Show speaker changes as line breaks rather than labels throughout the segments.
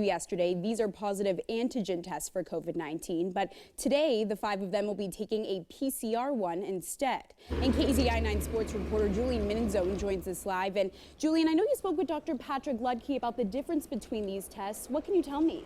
Yesterday. These are positive antigen tests for COVID-19, but today the 5 of them will be taking a PCR one instead. And KEZI 9 sports reporter Julian Minenzone joins us live. And Julian, I know you spoke with Dr. Patrick Ludke about the difference between these tests. What can you tell me?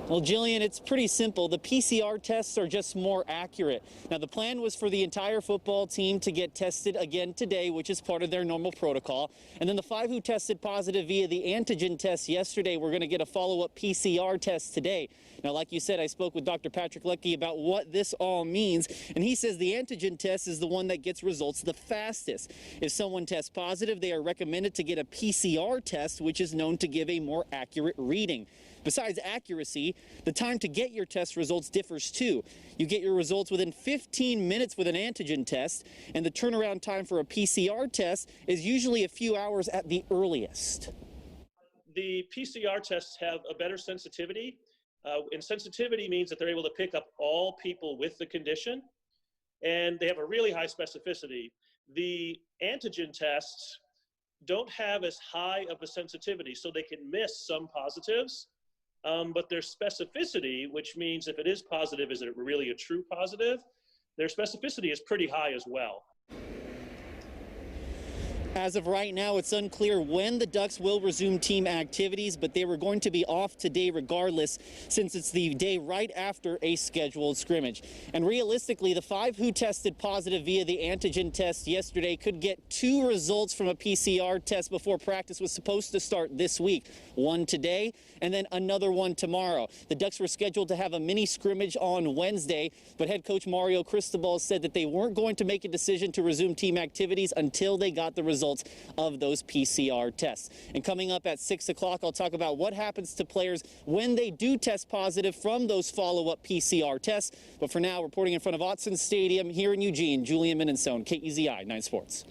Well, Jillian, it's pretty simple. The PCR tests are just more accurate. Now, the plan was for the entire football team to get tested again today, which is part of their normal protocol. And then the 5 who tested positive via the antigen test yesterday, we're going to get a follow-up PCR test today. Now, like you said, I spoke with Dr. Patrick Ludke about what this all means, and he says the antigen test is the one that gets results the fastest. If someone tests positive, they are recommended to get a PCR test, which is known to give a more accurate reading. Besides accuracy, the time to get your test results differs too. You get your results within 15 minutes with an antigen test, and the turnaround time for a PCR test is usually a few hours at the earliest.
The PCR tests have a better sensitivity, and sensitivity means that they're able to pick up all people with the condition, and they have a really high specificity. The antigen tests don't have as high of a sensitivity, so they can miss some positives. But their specificity, which means if it is positive, is it really a true positive? Their specificity is pretty high as well.
As of right now, it's unclear when the Ducks will resume team activities, but they were going to be off today regardless, since it's the day right after a scheduled scrimmage. And realistically, the 5 who tested positive via the antigen test yesterday could get 2 results from a PCR test before practice was supposed to start this week. One today and then another one tomorrow. The Ducks were scheduled to have a mini scrimmage on Wednesday, but head coach Mario Cristobal said that they weren't going to make a decision to resume team activities until they got the results of those PCR tests. And coming up at 6 o'clock, I'll talk about what happens to players when they do test positive from those follow-up PCR tests. But for now, reporting in front of Autzen Stadium here in Eugene, Julian Minenzone, KEZI 9 Sports.